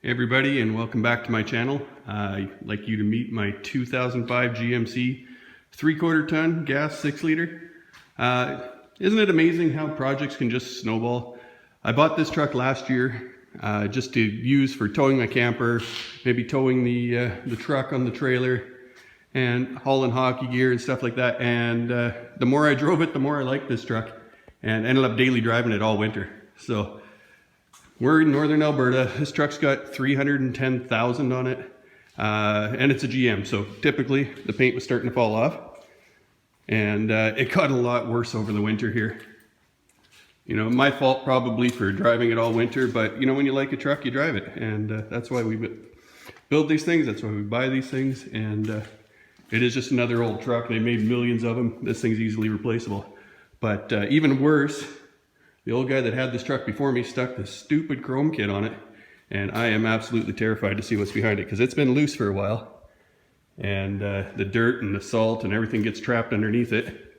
Hey everybody, and welcome back to my channel. I'd like you to meet my 2005 GMC 3/4 ton gas 6-liter. Isn't it amazing how projects can just snowball? I bought this truck last year just to use for towing my camper, maybe towing the truck on the trailer and hauling hockey gear and stuff like that. And the more I drove it, the more I liked this truck, and ended up daily driving it all winter. So we're in northern Alberta. This truck's got 310,000 on it, and it's a GM, so typically the paint was starting to fall off, and it got a lot worse over the winter here. You know, my fault probably for driving it all winter, but you know, when you like a truck, you drive it, and that's why we build these things, that's why we buy these things, and it is just another old truck. They made millions of them. This thing's easily replaceable. But even worse, the old guy that had this truck before me stuck this stupid chrome kit on it, and I am absolutely terrified to see what's behind it because it's been loose for a while, and the dirt and the salt and everything gets trapped underneath it.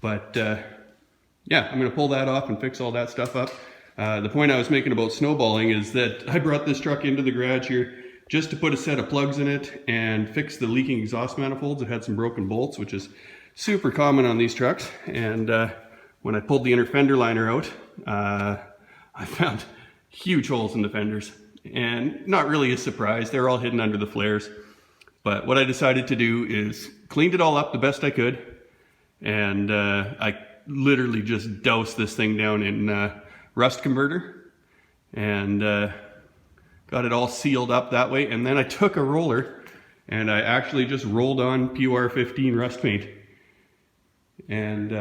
But yeah, I'm going to pull that off and fix all that stuff up. The point I was making about snowballing is that I brought this truck into the garage here just to put a set of plugs in it and fix the leaking exhaust manifolds. It had some broken bolts, which is super common on these trucks, and when I pulled the inner fender liner out, I found huge holes in the fenders, and not really a surprise. They're all hidden under the flares. But what I decided to do is cleaned it all up the best I could, and I literally just doused this thing down in rust converter and got it all sealed up that way. And then I took a roller and I actually just rolled on PUR 15 rust paint. And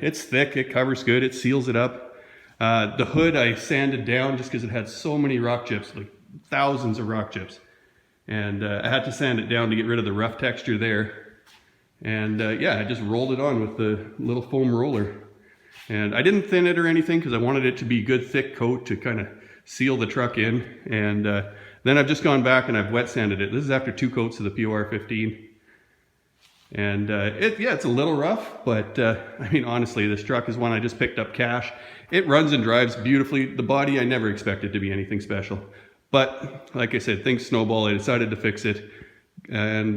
it's thick, it covers good, it seals it up. The hood I sanded down just because it had so many rock chips, like thousands of rock chips. And I had to sand it down to get rid of the rough texture there. And yeah, I just rolled it on with the little foam roller. And I didn't thin it or anything because I wanted it to be a good thick coat to kind of seal the truck in. And then I've just gone back and I've wet sanded it. This is after 2 coats of the PUR 15. And yeah, it's a little rough, but I mean, honestly, this truck is one I just picked up cash. It runs and drives beautifully. The body, I never expected to be anything special. But like I said, things snowball. I decided to fix it, and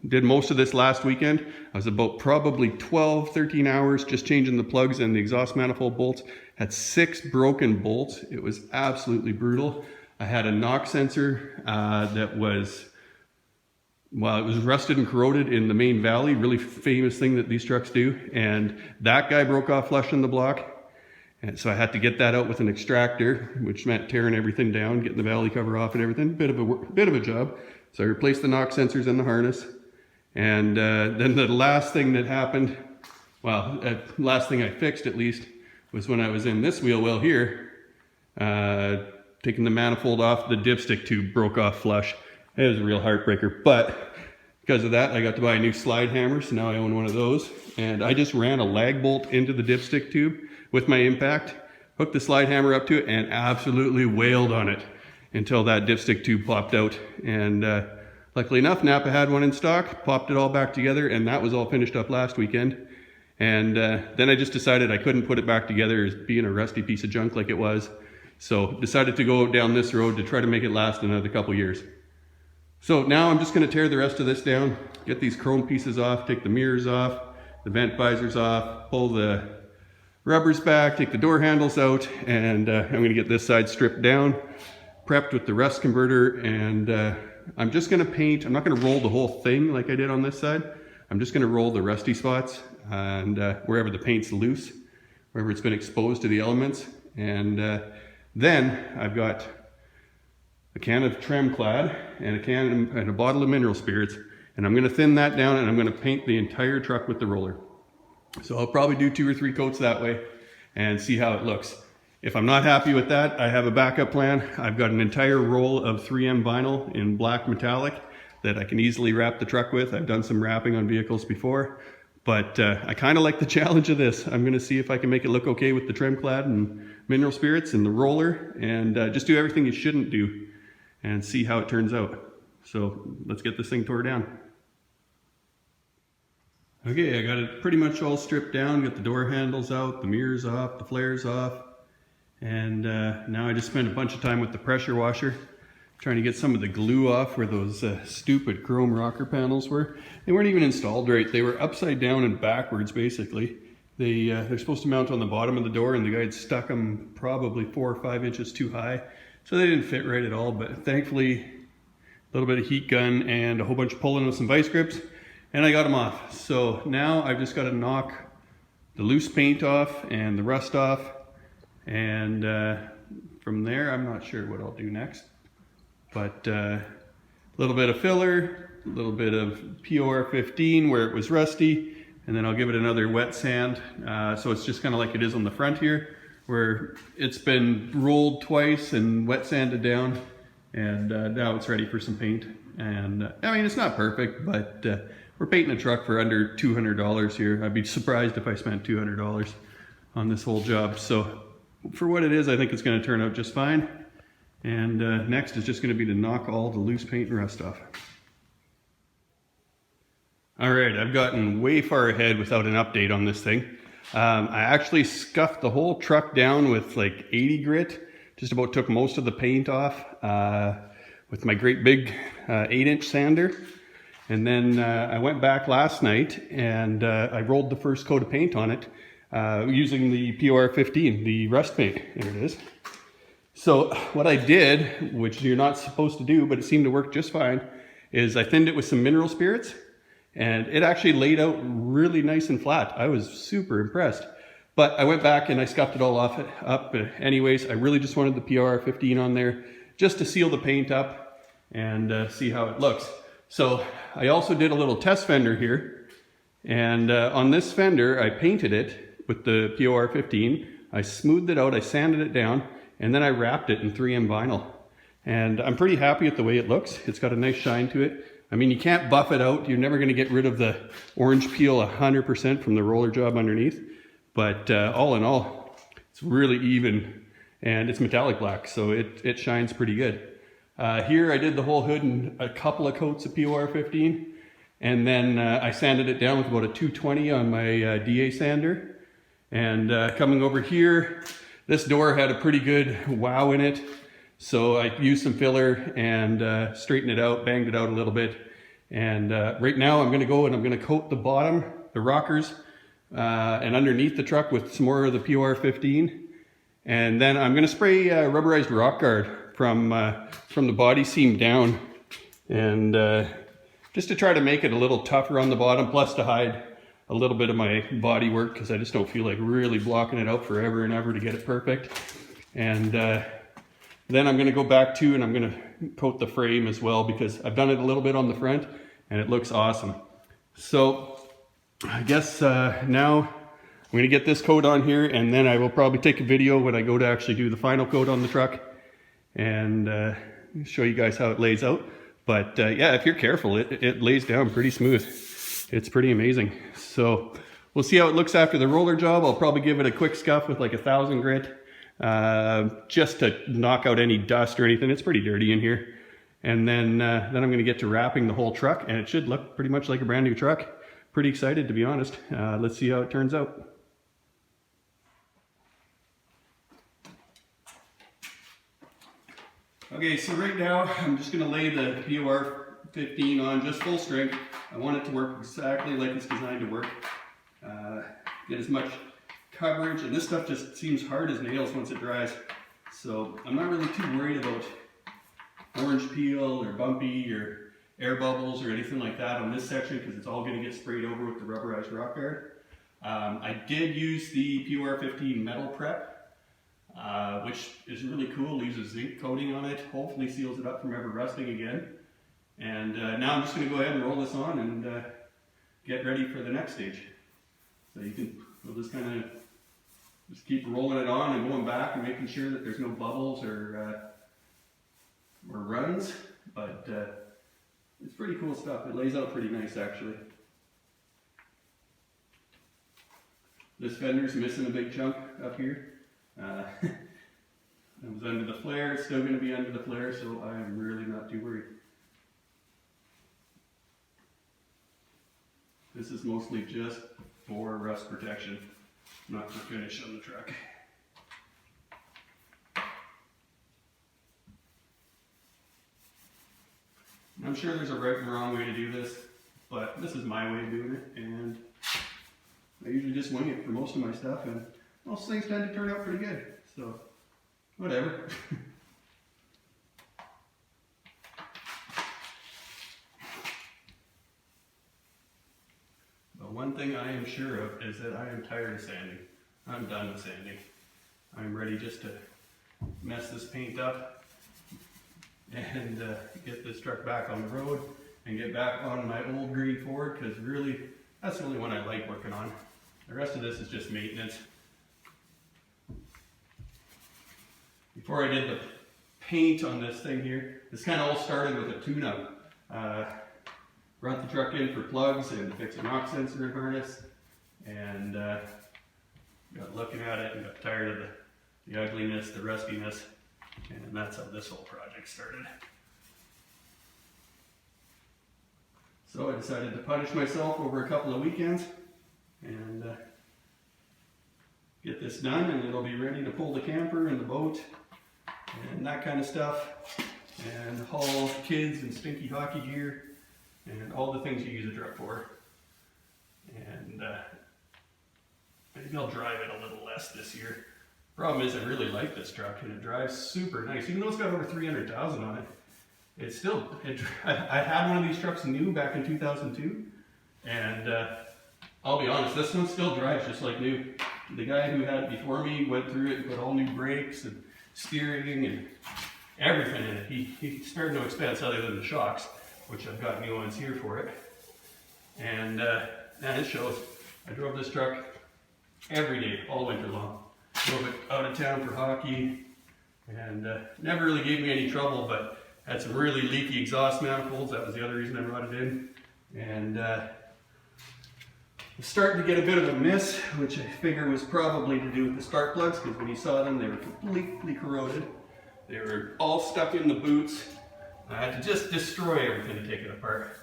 did most of this last weekend. I was about probably 12, 13 hours just changing the plugs and the exhaust manifold bolts. Had 6 broken bolts. It was absolutely brutal. I had a knock sensor that was, well, it was rusted and corroded in the main valley, really famous thing that these trucks do. And that guy broke off flush in the block. And so I had to get that out with an extractor, which meant tearing everything down, getting the valley cover off and everything. Bit of a job. So I replaced the knock sensors and the harness. And then the last thing that happened, well, last thing I fixed at least, was when I was in this wheel well here, taking the manifold off, the dipstick tube broke off flush. It was a real heartbreaker, but because of that, I got to buy a new slide hammer, so now I own one of those. And I just ran a lag bolt into the dipstick tube with my impact, hooked the slide hammer up to it, and absolutely wailed on it until that dipstick tube popped out. And luckily enough, Napa had one in stock, popped it all back together, and that was all finished up last weekend. And then I just decided I couldn't put it back together as being a rusty piece of junk like it was. So decided to go down this road to try to make it last another couple years. So now I'm just going to tear the rest of this down, get these chrome pieces off, take the mirrors off, the vent visors off, pull the rubbers back, take the door handles out, and I'm going to get this side stripped down, prepped with the rust converter, and I'm just going to paint. I'm not going to roll the whole thing like I did on this side. I'm just going to roll the rusty spots and wherever the paint's loose, wherever it's been exposed to the elements. And then I've got a can of Trem Clad and a bottle of mineral spirits, and I'm going to thin that down and I'm going to paint the entire truck with the roller. So I'll probably do 2 or 3 coats that way and see how it looks. If I'm not happy with that, I have a backup plan. I've got an entire roll of 3M vinyl in black metallic that I can easily wrap the truck with. I've done some wrapping on vehicles before, but I kind of like the challenge of this. I'm going to see if I can make it look okay with the Trem Clad and mineral spirits and the roller, and just do everything you shouldn't do and see how it turns out. So let's get this thing tore down. Okay, I got it pretty much all stripped down, got the door handles out, the mirrors off, the flares off, and now I just spent a bunch of time with the pressure washer. trying to get some of the glue off where those stupid chrome rocker panels were. They weren't even installed right. They were upside down and backwards basically. They're supposed to mount on the bottom of the door, and the guy had stuck them probably 4 or 5 inches too high. So they didn't fit right at all, but thankfully a little bit of heat gun and a whole bunch of pulling with some vice grips, and I got them off. So now I've just got to knock the loose paint off and the rust off, and from there I'm not sure what I'll do next. But a little bit of filler, a little bit of POR 15 where it was rusty, and then I'll give it another wet sand. So it's just kind of like it is on the front here, where it's been rolled twice and wet sanded down, and now it's ready for some paint. And I mean, it's not perfect, but we're painting a truck for under $200 here. I'd be surprised if I spent $200 on this whole job. So for what it is, I think it's going to turn out just fine. And next is just going to be to knock all the loose paint and rust off. All right, I've gotten way far ahead without an update on this thing. I actually scuffed the whole truck down with like 80 grit. Just about took most of the paint off with my great big 8-inch sander. And then I went back last night and I rolled the first coat of paint on it using the POR 15, the rust paint. There it is. So what I did, which you're not supposed to do, but it seemed to work just fine, is I thinned it with some mineral spirits. And it actually laid out really nice and flat. I was super impressed. But I went back and I scuffed it all up. Anyways, I really just wanted the POR 15 on there just to seal the paint up and see how it looks. So I also did a little test fender here. And on this fender, I painted it with the POR 15. I smoothed it out, I sanded it down, and then I wrapped it in 3M vinyl. And I'm pretty happy with the way it looks. It's got a nice shine to it. I mean, you can't buff it out. You're never going to get rid of the orange peel 100% from the roller job underneath. But all in all, it's really even, and it's metallic black, so it shines pretty good. Here I did the whole hood in a couple of coats of POR 15, and then I sanded it down with about a 220 on my DA sander. And coming over here, this door had a pretty good wow in it. So I used some filler and straightened it out, banged it out a little bit. And right now I'm going to go and I'm going to coat the bottom, the rockers, and underneath the truck with some more of the POR 15. And then I'm going to spray rubberized rock guard from the body seam down. And just to try to make it a little tougher on the bottom, plus to hide a little bit of my body work, because I just don't feel like really blocking it out forever and ever to get it perfect. And then I'm going to go back to and I'm going to coat the frame as well, because I've done it a little bit on the front and it looks awesome. So I guess now I'm going to get this coat on here, and then I will probably take a video when I go to actually do the final coat on the truck and show you guys how it lays out. But yeah, if you're careful, it lays down pretty smooth. It's pretty amazing. So we'll see how it looks after the roller job. I'll probably give it a quick scuff with like 1,000 grit. Just to knock out any dust or anything. It's pretty dirty in here. And then I'm going to get to wrapping the whole truck, and it should look pretty much like a brand new truck. Pretty excited, to be honest. Let's see how it turns out. Okay, so right now I'm just going to lay the POR 15 on just full strength. I want it to work exactly like it's designed to work. Get as much coverage, and this stuff just seems hard as nails once it dries. So I'm not really too worried about orange peel or bumpy or air bubbles or anything like that on this section, because it's all going to get sprayed over with the rubberized rock guard. I did use the POR 15 metal prep, which is really cool. Leaves a zinc coating on it, hopefully seals it up from ever rusting again. And now I'm just going to go ahead and roll this on and get ready for the next stage. So we'll just kind of just keep rolling it on and going back and making sure that there's no bubbles or runs. But it's pretty cool stuff. It lays out pretty nice, actually. This fender's missing a big chunk up here. It was under the flare. It's still going to be under the flare, so I am really not too worried. This is mostly just for rust protection, not for finish on the truck. I'm sure there's a right and wrong way to do this, but this is my way of doing it, and I usually just wing it for most of my stuff, and most things tend to turn out pretty good, so whatever. But one thing I am sure of is that I am tired of sanding. I'm done with sanding. I'm ready just to mess this paint up and get this truck back on the road and get back on my old green Ford, because really that's the only one I like working on. The rest of this is just maintenance. Before I did the paint on this thing here, this kind of all started with a tune-up. Brought the truck in for plugs and to fix a knock sensor and harness, and got looking at it and got tired of the ugliness, the rustiness, and that's how this whole project started. So I decided to punish myself over a couple of weekends and get this done, and it'll be ready to pull the camper and the boat and that kind of stuff, and haul kids and stinky hockey gear and all the things you use a truck for. And maybe I'll drive it a little less this year. Problem is, I really like this truck, and it drives super nice. Even though it's got over 300,000 on it, it's still, I had one of these trucks new back in 2002, and I'll be honest, this one still drives just like new. The guy who had it before me went through it and put all new brakes and steering and everything in it. He spared no expense other than the shocks, which I've got new ones here for it. And it shows. I drove this truck every day, all winter long. Drove it out of town for hockey, and never really gave me any trouble, but had some really leaky exhaust manifolds. That was the other reason I brought it in. And was starting to get a bit of a miss, which I figure was probably to do with the spark plugs, because when you saw them, they were completely corroded. They were all stuck in the boots. I had to just destroy everything to take it apart.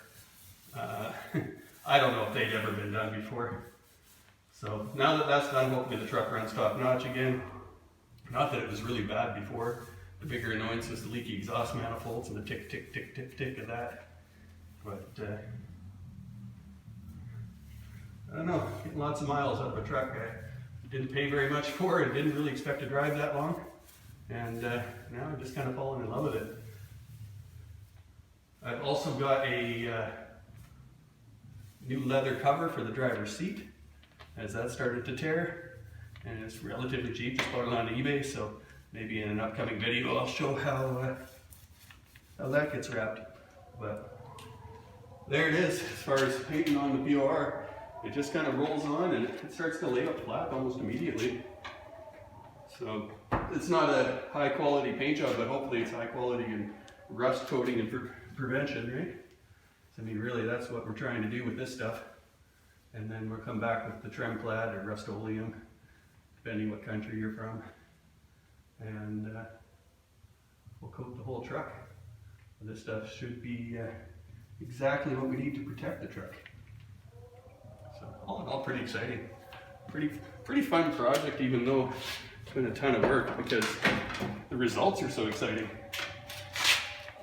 I don't know if they'd ever been done before. So now that that's done, hopefully the truck runs top notch again. Not that it was really bad before. The bigger annoyance was the leaky exhaust manifolds and the tick, tick, tick, tick, tick of that. But I don't know, getting lots of miles out of a truck I didn't pay very much for and didn't really expect to drive that long. And now I'm just kind of falling in love with it. I've also got a new leather cover for the driver's seat, as that started to tear, and it's relatively cheap. Just bought it on eBay, so maybe in an upcoming video I'll show how that gets wrapped. But there it is. As far as painting on the POR, it just kind of rolls on and it starts to lay up flat almost immediately. So it's not a high quality paint job, but hopefully it's high quality in rust coating and prevention, right? So I mean, really that's what we're trying to do with this stuff. And then we'll come back with the trem clad or Rustoleum, depending what country you're from. And we'll coat the whole truck. This stuff should be exactly what we need to protect the truck. So all in all, pretty exciting. Pretty fun project, even though it's been a ton of work, because the results are so exciting.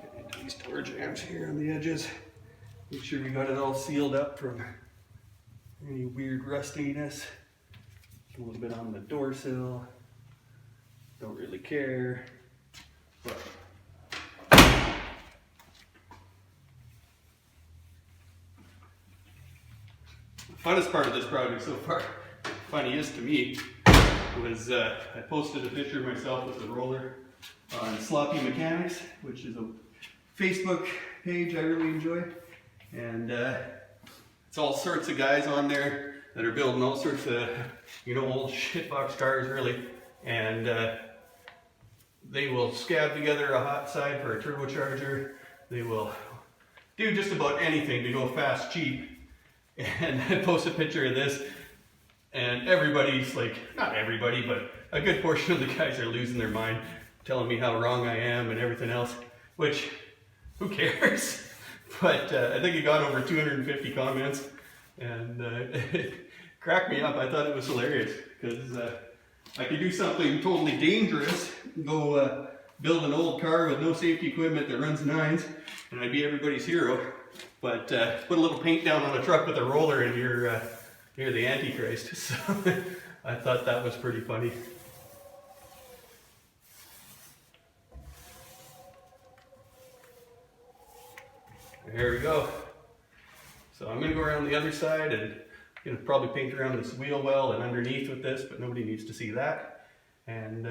Get into these door jams here on the edges. Make sure we got it all sealed up from any weird rustiness. A little bit on the door sill. Don't really care. But the funnest part of this project so far, funniest to me, was I posted a picture of myself with the roller on Sloppy Mechanics, which is a Facebook page I really enjoy. And it's all sorts of guys on there that are building all sorts of, old shitbox cars, really. And they will scab together a hot side for a turbocharger. They will do just about anything to go fast, cheap. And I post a picture of this, and everybody's like, not everybody, but a good portion of the guys are losing their mind, telling me how wrong I am and everything else, which, who cares? But I think it got over 250 comments, and it cracked me up. I thought it was hilarious, because I could do something totally dangerous, go build an old car with no safety equipment that runs nines, and I'd be everybody's hero. But put a little paint down on a truck with a roller and you're the Antichrist. So I thought that was pretty funny. There we go. So I'm going to go around the other side and probably paint around this wheel well and underneath with this, but nobody needs to see that. And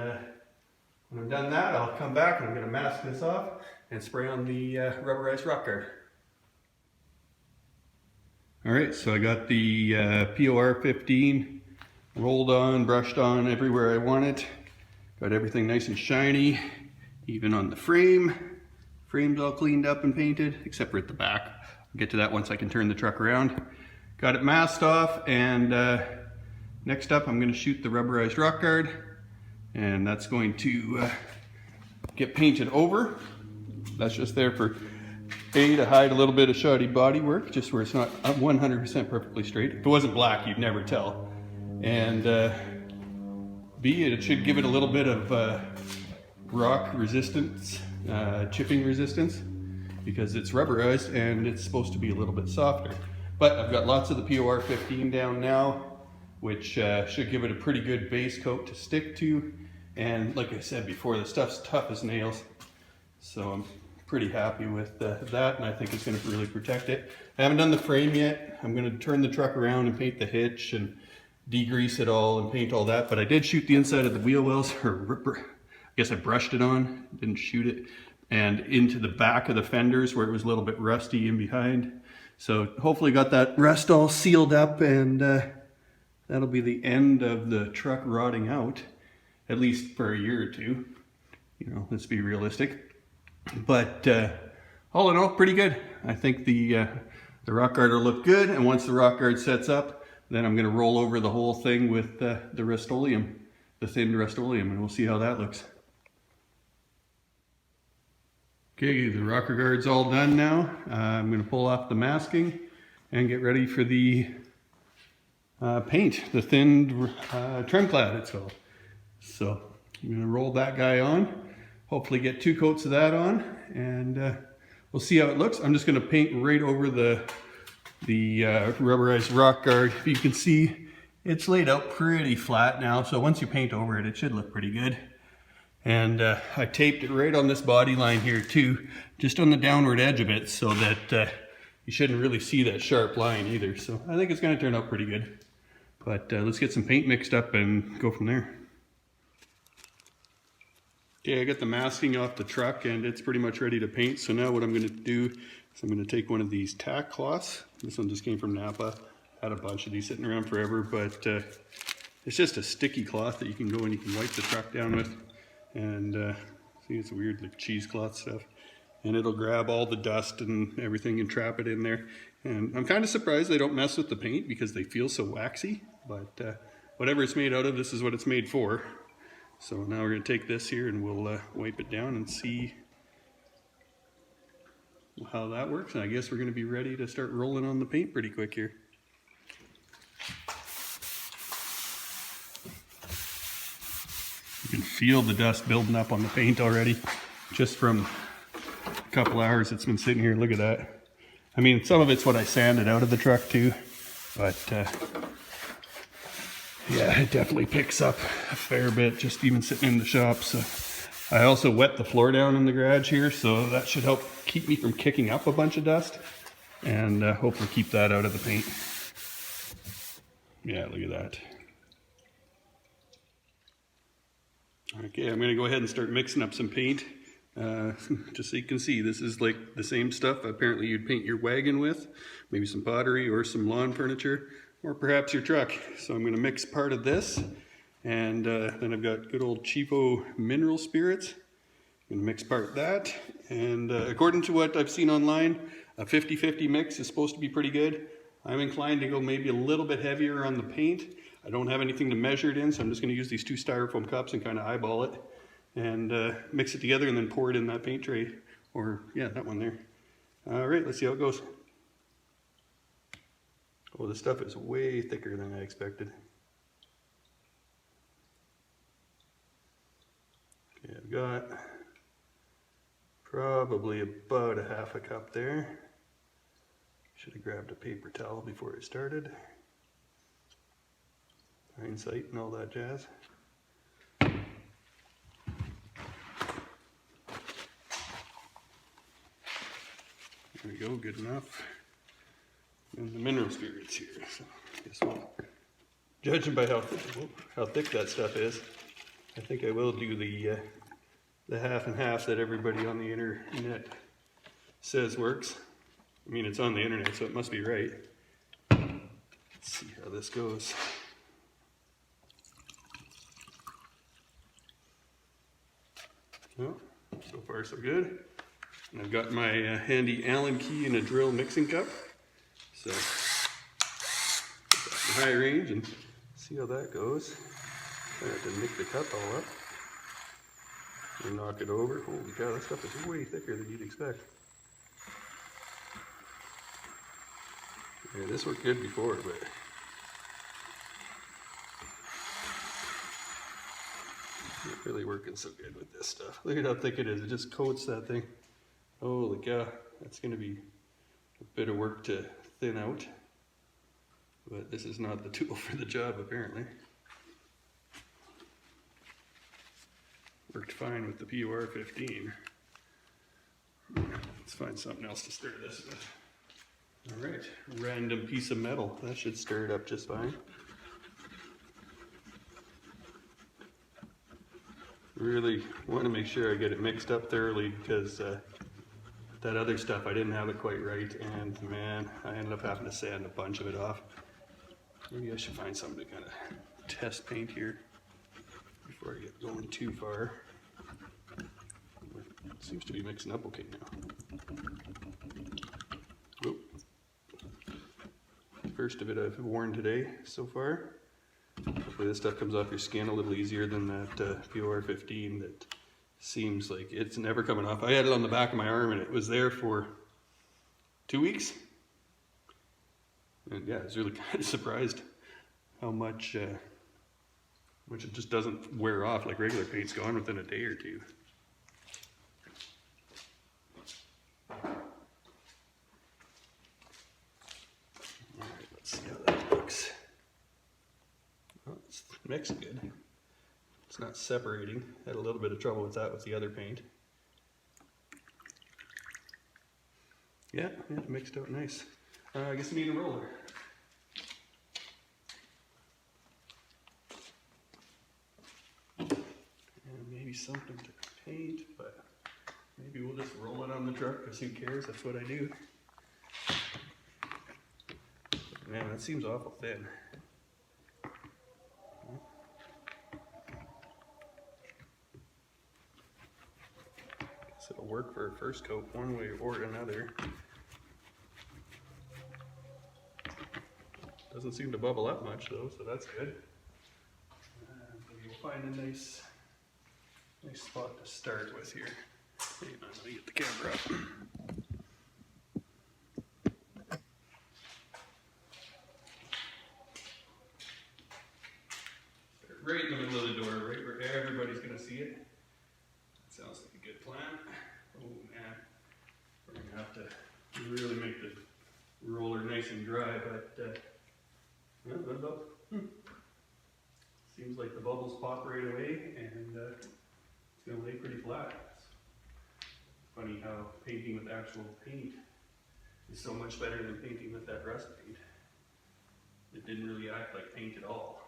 when I've done that, I'll come back and I'm going to mask this off and spray on the rubberized rock guard. Alright, so I got the POR 15 rolled on, brushed on everywhere I want it. Got everything nice and shiny, even on the frame. Frame's all cleaned up and painted, except for at the back. I'll get to that once I can turn the truck around. Got it masked off, and next up I'm going to shoot the rubberized rock guard, and that's going to get painted over. That's just there for A, to hide a little bit of shoddy body work, just where it's not 100% perfectly straight. If it wasn't black, you'd never tell. And B, it should give it a little bit of rock resistance, chipping resistance, because it's rubberized and it's supposed to be a little bit softer. But I've got lots of the POR 15 down now, which should give it a pretty good base coat to stick to. And like I said before, the stuff's tough as nails. So I'm pretty happy with that, and I think it's going to really protect it. I haven't done the frame yet. I'm going to turn the truck around and paint the hitch and degrease it all and paint all that. But I did shoot the inside of the wheel wells, or I guess I brushed it on, didn't shoot it, and into the back of the fenders where it was a little bit rusty in behind. So hopefully got that rust all sealed up, and that'll be the end of the truck rotting out, at least for a year or two. You know, let's be realistic. But all in all, pretty good. I think the rock guard will look good, and once the rock guard sets up, then I'm going to roll over the whole thing with the Rustoleum, the thin Rustoleum, and we'll see how that looks. Okay, the rocker guard's all done now. I'm going to pull off the masking and get ready for the paint, the thin trim clad it's called. So I'm going to roll that guy on, hopefully get 2 coats of that on, and we'll see how it looks. I'm just going to paint right over the rubberized rock guard. If you can see, it's laid out pretty flat now, so once you paint over it, it should look pretty good. And I taped it right on this body line here too, just on the downward edge of it, so that you shouldn't really see that sharp line either. So I think it's going to turn out pretty good. But let's get some paint mixed up and go from there. Okay, I got the masking off the truck and it's pretty much ready to paint. So now what I'm going to do is I'm going to take one of these tack cloths. This one just came from Napa. Had a bunch of these sitting around forever, but it's just a sticky cloth that you can go and you can wipe the truck down with. And see, it's weird, like cheesecloth stuff, and it'll grab all the dust and everything and trap it in there. And I'm kind of surprised they don't mess with the paint because they feel so waxy, but whatever it's made out of, this is what it's made for. So now we're going to take this here and we'll wipe it down and see how that works. And I guess we're going to be ready to start rolling on the paint pretty quick here. You can feel the dust building up on the paint already, just from a couple hours it's been sitting here. Look at that. I mean, some of it's what I sanded out of the truck too, but yeah, it definitely picks up a fair bit just even sitting in the shop. So I also wet the floor down in the garage here, so that should help keep me from kicking up a bunch of dust, and hopefully keep that out of the paint. Yeah, look at that. Okay, I'm going to go ahead and start mixing up some paint. Just so you can see, this is like the same stuff apparently you'd paint your wagon with, maybe some pottery or some lawn furniture, or perhaps your truck. So I'm going to mix part of this, and then I've got good old cheapo mineral spirits. I'm going to mix part of that, and according to what I've seen online, a 50-50 mix is supposed to be pretty good. I'm inclined to go maybe a little bit heavier on the paint. I don't have anything to measure it in, so I'm just going to use these 2 styrofoam cups and kind of eyeball it and mix it together and then pour it in that paint tray, or yeah, that one there. All right, let's see how it goes. Oh, this stuff is way thicker than I expected. Okay, I've got Probably about a half a cup there. Should have grabbed a paper towel before I started. Hindsight and all that jazz. There we go, good enough. And the mineral spirits here. So I guess judging by how thick that stuff is, I think I will do the half and half that everybody on the internet says works. I mean, it's on the internet, so it must be right. Let's see how this goes. Well, so far so good. And I've got my handy Allen key and a drill mixing cup. So, put that in high range and see how that goes. I have to nick the cup all up and knock it over. Holy cow, that stuff is way thicker than you'd expect. Yeah, this worked good before, but not really working so good with this stuff. Look at how thick it is. It just coats that thing. Holy cow, that's going to be a bit of work to thin out. But this is not the tool for the job, apparently. Worked fine with the PUR 15. Let's find something else to stir this with. Alright, random piece of metal. That should stir it up just fine. Really want to make sure I get it mixed up thoroughly because that other stuff I didn't have it quite right, and man, I ended up having to sand a bunch of it off. Maybe I should find something to kind of test paint here before I get going too far. It seems to be mixing up okay now. Oop. First of it I've worn today so far. Hopefully this stuff comes off your skin a little easier than that PUR 15 that seems like it's never coming off. I had it on the back of my arm and it was there for 2 weeks. And yeah, I was really kind of surprised how much it just doesn't wear off. Like regular paint's gone within a day or two. Alright, let's see how that looks. Well, it's mixed good. It's not separating. Had a little bit of trouble with that with the other paint. Yeah, it mixed out nice. I guess I need a roller. And maybe something to paint, but maybe we'll just roll it on the truck because who cares? That's what I do. Man, that seems awful thin. Guess it'll work for a first coat one way or another. Doesn't seem to bubble up much though, so that's good. Maybe we'll find a nice spot to start with here. Hang on, let me get the camera up. Start right in the middle of the door, right where everybody's going to see it. That sounds like a good plan. Oh man, we're going to have to really make the roller nice and dry, but seems like the bubbles pop right away and it's going to lay pretty flat. It's funny how painting with actual paint is so much better than painting with that rust paint. It didn't really act like paint at all.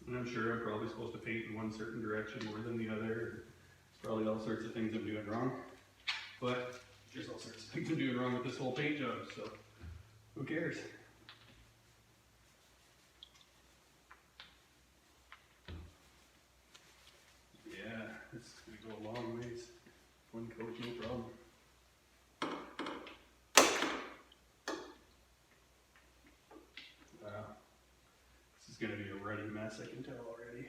And I'm sure I'm probably supposed to paint in one certain direction more than the other. There's probably all sorts of things I'm doing wrong. But there's all sorts of things I'm doing wrong with this whole paint job, so who cares? Yeah, it's going to go a long ways. One coat, no problem. Wow. This is going to be a ruddy mess, I can tell already.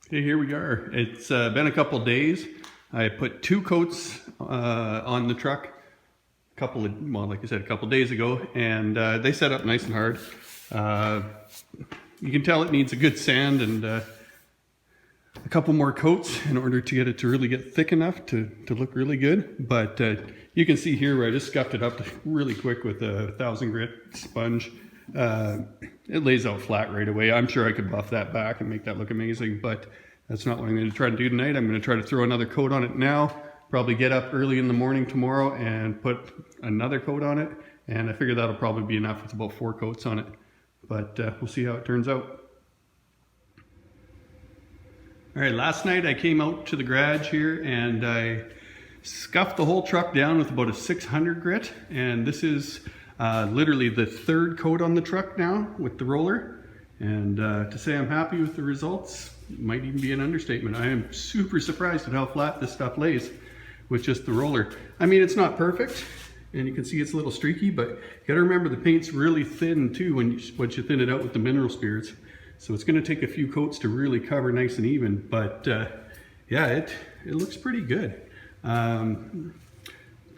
Okay, here we are. It's been a couple days. I put 2 coats on the truck like I said, a couple days ago, and they set up nice and hard. You can tell it needs a good sand and a couple more coats in order to get it to really get thick enough to look really good. But you can see here where I just scuffed it up really quick with a 1000 grit sponge. It lays out flat right away. I'm sure I could buff that back and make that look amazing, but that's not what I'm going to try to do tonight. I'm going to try to throw another coat on it now, probably get up early in the morning tomorrow and put another coat on it, and I figure that'll probably be enough with about 4 coats on it. But we'll see how it turns out. All right, last night I came out to the garage here and I scuffed the whole truck down with about a 600 grit, and this is literally the 3rd coat on the truck now with the roller. And to say I'm happy with the results might even be an understatement. I am super surprised at how flat this stuff lays with just the roller. I mean, it's not perfect, and you can see it's a little streaky, but you gotta remember the paint's really thin too once you thin it out with the mineral spirits. So it's gonna take a few coats to really cover nice and even, but yeah, it looks pretty good.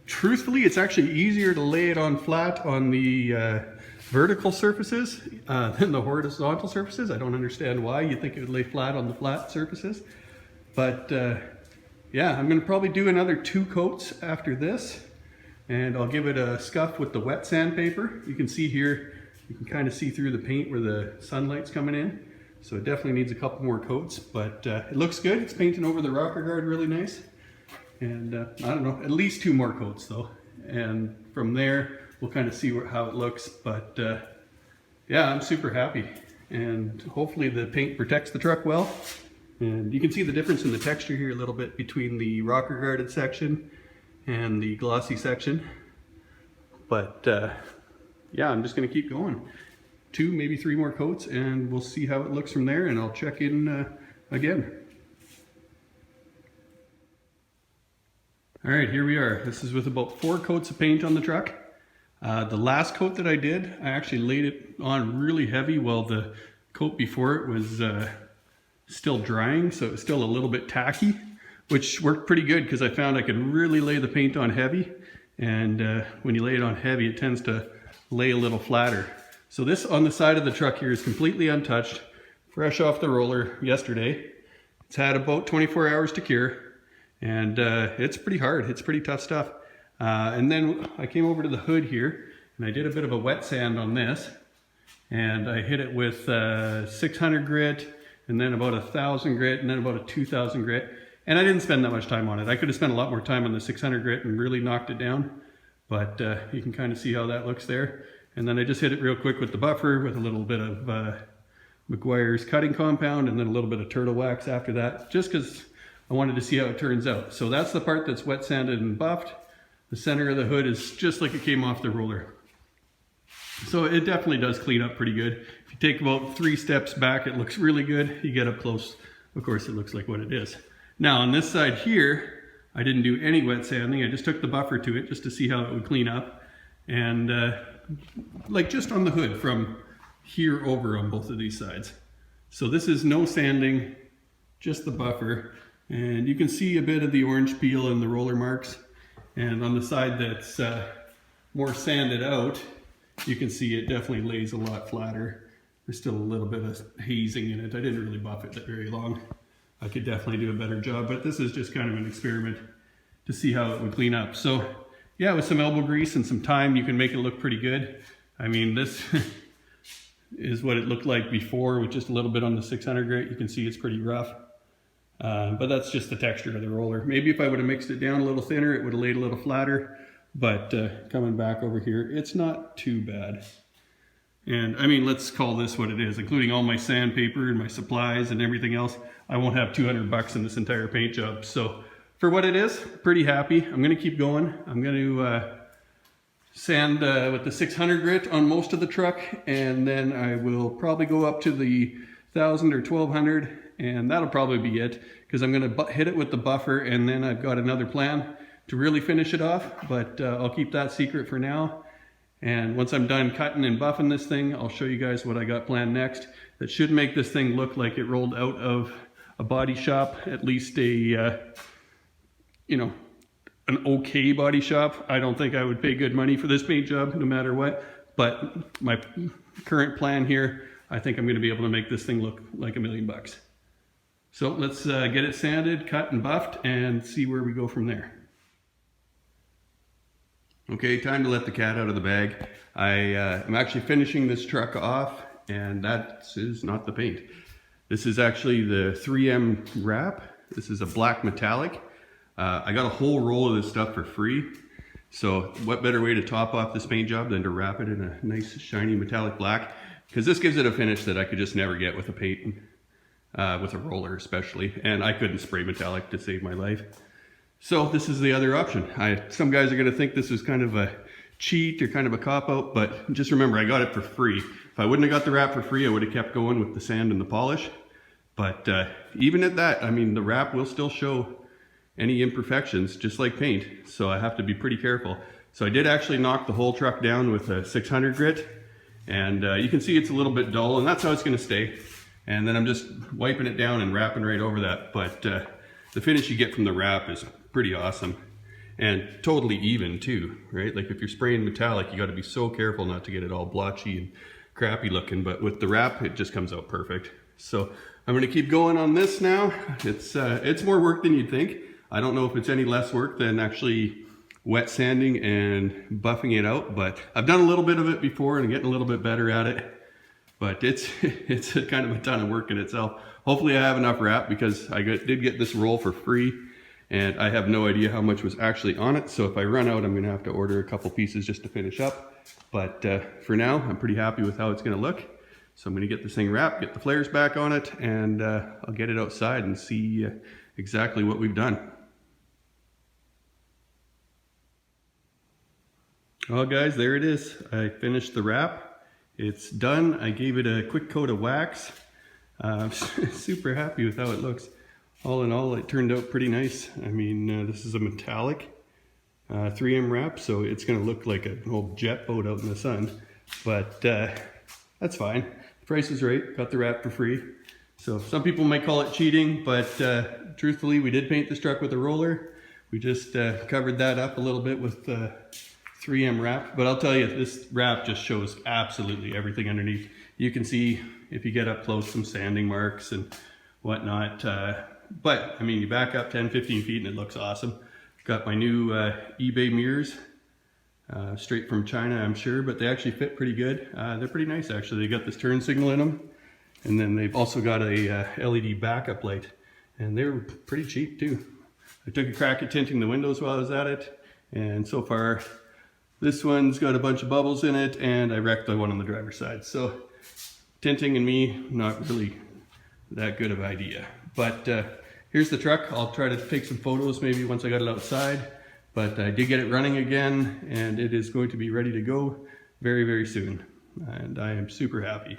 Truthfully, it's actually easier to lay it on flat on the vertical surfaces than the horizontal surfaces. I don't understand why you think it would lay flat on the flat surfaces, but yeah, I'm gonna probably do another 2 coats after this, and I'll give it a scuff with the wet sandpaper. You can see here, you can kind of see through the paint where the sunlight's coming in, so it definitely needs a couple more coats, but it looks good. It's painting over the rocker guard really nice, and I don't know, at least 2 more coats though, and from there we'll kind of see how it looks. But yeah, I'm super happy, and hopefully the paint protects the truck well. And you can see the difference in the texture here a little bit between the rocker guarded section and the glossy section. But yeah, I'm just gonna keep going. 2, maybe 3 more coats, and we'll see how it looks from there, and I'll check in again. All right, here we are. This is with about 4 coats of paint on the truck. The last coat that I did, I actually laid it on really heavy while the coat before it was still drying, so it was still a little bit tacky, which worked pretty good because I found I could really lay the paint on heavy, and when you lay it on heavy, it tends to lay a little flatter. So this on the side of the truck here is completely untouched, fresh off the roller yesterday. It's had about 24 hours to cure, and it's pretty hard. It's pretty tough stuff. And then I came over to the hood here, and I did a bit of a wet sand on this, and I hit it with 600 grit, and then about 1000 grit, and then about a 2000 grit. And I didn't spend that much time on it. I could have spent a lot more time on the 600 grit and really knocked it down, but you can kind of see how that looks there. And then I just hit it real quick with the buffer with a little bit of McGuire's cutting compound, and then a little bit of turtle wax after that, just because I wanted to see how it turns out. So that's the part that's wet sanded and buffed. The center of the hood is just like it came off the roller. So it definitely does clean up pretty good. If you take about 3 steps back, it looks really good. You get up close, of course, it looks like what it is. Now on this side here, I didn't do any wet sanding. I just took the buffer to it just to see how it would clean up. And like just on the hood from here over on both of these sides. So this is no sanding, just the buffer. And you can see a bit of the orange peel and the roller marks. And on the side that's more sanded out, you can see it definitely lays a lot flatter. There's still a little bit of hazing in it. I didn't really buff it that very long. I could definitely do a better job, but this is just kind of an experiment to see how it would clean up. So yeah, with some elbow grease and some time, you can make it look pretty good. I mean, this is what it looked like before with just a little bit on the 600 grit. You can see it's pretty rough. But that's just the texture of the roller. Maybe if I would have mixed it down a little thinner, it would have laid a little flatter. But coming back over here, it's not too bad. And I mean, let's call this what it is, including all my sandpaper and my supplies and everything else. I won't have 200 bucks in this entire paint job. So for what it is, pretty happy. I'm gonna keep going. I'm gonna sand with the 600 grit on most of the truck, and then I will probably go up to the 1000 or 1200, and that'll probably be it, because I'm gonna hit it with the buffer, and then I've got another plan to really finish it off, but I'll keep that secret for now. And once I'm done cutting and buffing this thing, I'll show you guys what I got planned next. That should make this thing look like it rolled out of a body shop, at least a, you know, an okay body shop. I don't think I would pay good money for this paint job no matter what, but my current plan here, I think I'm going to be able to make this thing look like $1 million. So let's get it sanded, cut and buffed, and see where we go from there. Okay, time to let the cat out of the bag. I'm actually finishing this truck off, and that is not the paint. This is actually the 3M wrap. This is a black metallic. I got a whole roll of this stuff for free. So what better way to top off this paint job than to wrap it in a nice shiny metallic black? Because this gives it a finish that I could just never get with a paint, with a roller especially. And I couldn't spray metallic to save my life. So this is the other option. Some guys are gonna think this is kind of a cheat or kind of a cop-out, but just remember, I got it for free. If I wouldn't have got the wrap for free, I would have kept going with the sand and the polish. But even at that, I mean, the wrap will still show any imperfections, just like paint. So I have to be pretty careful. So I did actually knock the whole truck down with a 600 grit. And you can see it's a little bit dull, and that's how it's gonna stay. And then I'm just wiping it down and wrapping right over that. But the finish you get from the wrap is pretty awesome. And totally even too, right? Like if you're spraying metallic, you gotta be so careful not to get it all blotchy and crappy looking, but with the wrap, it just comes out perfect. So I'm gonna keep going on this now. It's more work than you'd think. I don't know if it's any less work than actually wet sanding and buffing it out, but I've done a little bit of it before and getting a little bit better at it. But it's kind of a ton of work in itself. Hopefully I have enough wrap because I did get this roll for free, and I have no idea how much was actually on it. So if I run out, I'm gonna have to order a couple pieces just to finish up. But for now, I'm pretty happy with how it's gonna look. So I'm gonna get this thing wrapped, get the flares back on it, and I'll get it outside and see exactly what we've done. Well guys, there it is. I finished the wrap. It's done. I gave it a quick coat of wax. I'm super happy with how it looks. All in all, it turned out pretty nice. I mean, this is a metallic 3M wrap, so it's gonna look like an old jet boat out in the sun. But that's fine. The price is right. Got the wrap for free. So some people might call it cheating, but truthfully, we did paint this truck with a roller. We just covered that up a little bit with 3M wrap. But I'll tell you, this wrap just shows absolutely everything underneath. You can see, if you get up close, some sanding marks and whatnot. But I mean, you back up 10, 15 feet and it looks awesome. Got my new eBay mirrors, straight from China, I'm sure, but they actually fit pretty good. They're pretty nice, actually. They got this turn signal in them. And then they've also got a LED backup light. And they were pretty cheap too. I took a crack at tinting the windows while I was at it. And so far, this one's got a bunch of bubbles in it, and I wrecked the one on the driver's side. So tinting and me, not really that good of an idea. But here's the truck. I'll try to take some photos maybe once I got it outside. But I did get it running again, and it is going to be ready to go very, very soon. And I am super happy.